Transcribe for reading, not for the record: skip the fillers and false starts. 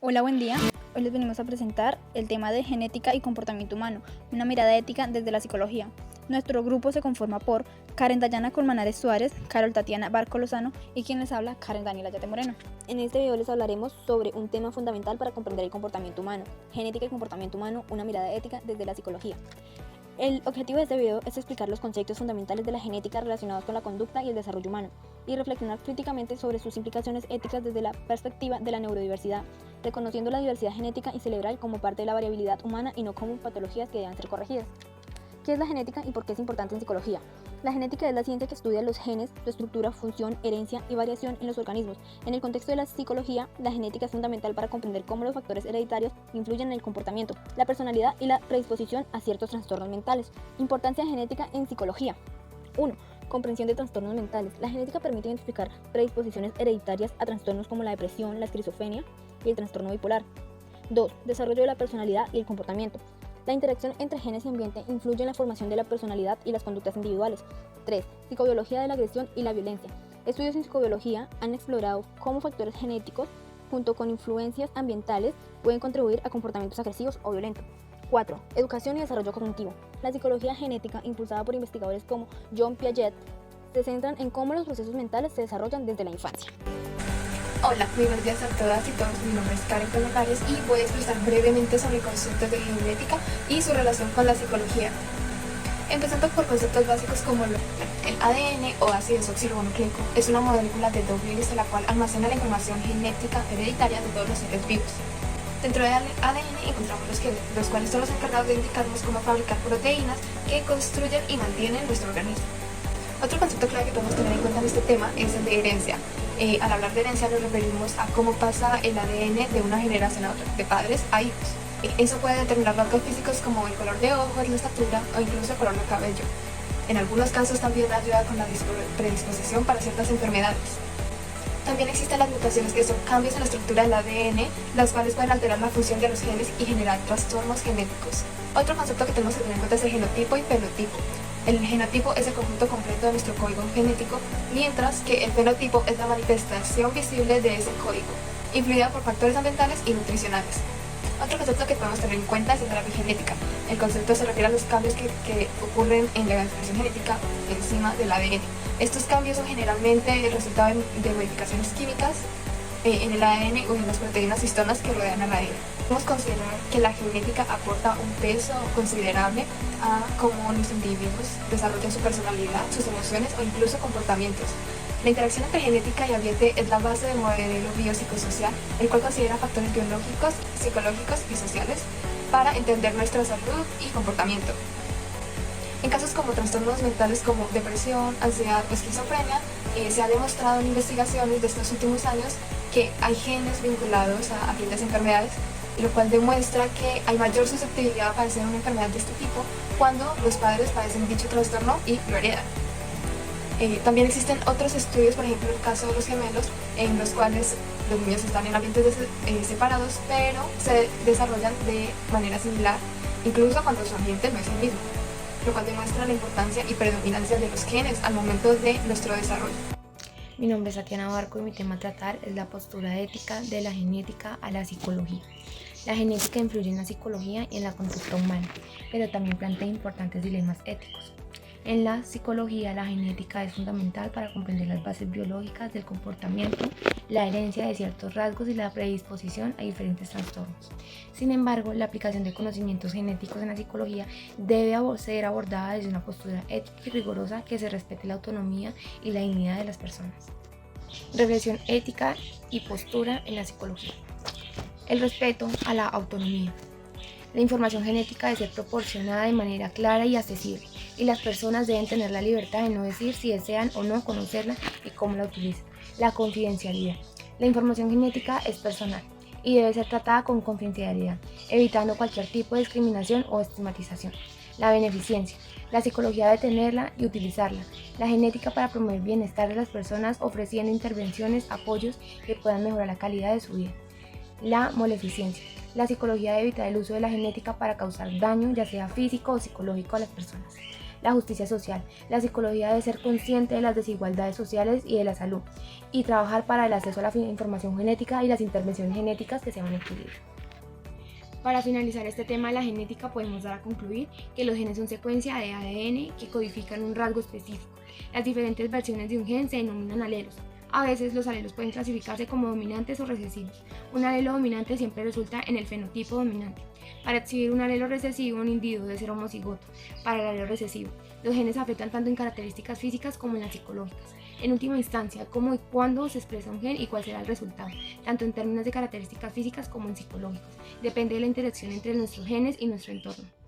Hola, buen día. Hoy les venimos a presentar el tema de genética y comportamiento humano, una mirada ética desde la psicología. Nuestro grupo se conforma por Karen Dayana Colmenares Suárez, Carol Tatiana Barco Lozano y quien les habla, Karen Daniela Yate Moreno. En este video les hablaremos sobre un tema fundamental para comprender el comportamiento humano, genética y comportamiento humano, una mirada ética desde la psicología. El objetivo de este video es explicar los conceptos fundamentales de la genética relacionados con la conducta y el desarrollo humano, y reflexionar críticamente sobre sus implicaciones éticas desde la perspectiva de la neurodiversidad, reconociendo la diversidad genética y cerebral como parte de la variabilidad humana y no como patologías que deben ser corregidas. ¿Qué es la genética y por qué es importante en psicología? La genética es la ciencia que estudia los genes, su estructura, función, herencia y variación en los organismos. En el contexto de la psicología, la genética es fundamental para comprender cómo los factores hereditarios influyen en el comportamiento, la personalidad y la predisposición a ciertos trastornos mentales. Importancia genética en psicología. 1. Comprensión de trastornos mentales. La genética permite identificar predisposiciones hereditarias a trastornos como la depresión, la esquizofrenia y el trastorno bipolar. 2. Desarrollo de la personalidad y el comportamiento. La interacción entre genes y ambiente influye en la formación de la personalidad y las conductas individuales. 3. Psicobiología de la agresión y la violencia. Estudios en psicobiología han explorado cómo factores genéticos, junto con influencias ambientales, pueden contribuir a comportamientos agresivos o violentos. 4. Educación y desarrollo cognitivo. La psicología genética, impulsada por investigadores como John Piaget, se centran en cómo los procesos mentales se desarrollan desde la infancia. Hola, muy buenos días a todas y todos. Mi nombre es Karen Colmenares y voy a expresar brevemente sobre conceptos de genética y su relación con la psicología. Empezando por conceptos básicos como el ADN o ácido desoxirribonucleico es una molécula de doble hélice la cual almacena la información genética hereditaria de todos los seres vivos. Dentro del ADN encontramos los genes, los cuales son los encargados de indicarnos cómo fabricar proteínas que construyen y mantienen nuestro organismo. Otro concepto clave que podemos tener en cuenta en este tema es el de herencia. Al hablar de herencia nos referimos a cómo pasa el ADN de una generación a otra, de padres a hijos. Eso puede determinar rasgos físicos como el color de ojos, la estatura o incluso el color del cabello. En algunos casos también ayuda con la predisposición para ciertas enfermedades. También existen las mutaciones, que son cambios en la estructura del ADN, las cuales pueden alterar la función de los genes y generar trastornos genéticos. Otro concepto que tenemos que tener en cuenta es el genotipo y fenotipo. El genotipo es el conjunto completo de nuestro código genético, mientras que el fenotipo es la manifestación visible de ese código, influida por factores ambientales y nutricionales. Otro concepto que podemos tener en cuenta es el de la epigenética. El concepto se refiere a los cambios que ocurren en la expresión genética encima del ADN. Estos cambios son generalmente el resultado de modificaciones químicas en el ADN o en las proteínas histonas que rodean al ADN. Podemos considerar que la genética aporta un peso considerable a cómo los individuos desarrollan su personalidad, sus emociones o incluso comportamientos. La interacción entre genética y ambiente es la base del modelo biopsicosocial, el cual considera factores biológicos, psicológicos y sociales para entender nuestra salud y comportamiento. En casos como trastornos mentales como depresión, ansiedad o esquizofrenia, se ha demostrado en investigaciones de estos últimos años que hay genes vinculados a diferentes enfermedades, lo cual demuestra que hay mayor susceptibilidad a padecer una enfermedad de este tipo cuando los padres padecen dicho trastorno y lo heredan. También existen otros estudios, por ejemplo el caso de los gemelos, en los cuales los niños están en ambientes separados, pero se desarrollan de manera similar, incluso cuando su ambiente no es el mismo, lo cual demuestra la importancia y predominancia de los genes al momento de nuestro desarrollo. Mi nombre es Tatiana Barco y mi tema a tratar es la postura ética de la genética a la psicología. La genética influye en la psicología y en la conducta humana, pero también plantea importantes dilemas éticos. En la psicología, la genética es fundamental para comprender las bases biológicas del comportamiento, la herencia de ciertos rasgos y la predisposición a diferentes trastornos. Sin embargo, la aplicación de conocimientos genéticos en la psicología debe ser abordada desde una postura ética y rigurosa que se respete la autonomía y la dignidad de las personas. Reflexión ética y postura en la psicología. El respeto a la autonomía. La información genética debe ser proporcionada de manera clara y accesible, y las personas deben tener la libertad de no decir si desean o no conocerla y cómo la utilizan. La confidencialidad. La información genética es personal y debe ser tratada con confidencialidad, evitando cualquier tipo de discriminación o estigmatización. La beneficencia. La psicología debe tenerla y utilizarla. La genética para promover el bienestar de las personas, ofreciendo intervenciones, apoyos que puedan mejorar la calidad de su vida. La maleficencia. La psicología debe evitar el uso de la genética para causar daño, ya sea físico o psicológico, a las personas. la justicia social. La psicología debe ser consciente de las desigualdades sociales y de la salud, y trabajar para el acceso a la información genética y las intervenciones genéticas que sean equilibradas. Para finalizar este tema de la genética, podemos dar a concluir que los genes son secuencia de ADN que codifican un rasgo específico. Las diferentes versiones de un gen se denominan alelos. A veces los alelos pueden clasificarse como dominantes o recesivos. Un alelo dominante siempre resulta en el fenotipo dominante. Para exhibir un alelo recesivo, un individuo debe ser homocigoto. Para el alelo recesivo, los genes afectan tanto en características físicas como en las psicológicas. En última instancia, cómo y cuándo se expresa un gen y cuál será el resultado, tanto en términos de características físicas como en psicológicas. Depende de la interacción entre nuestros genes y nuestro entorno.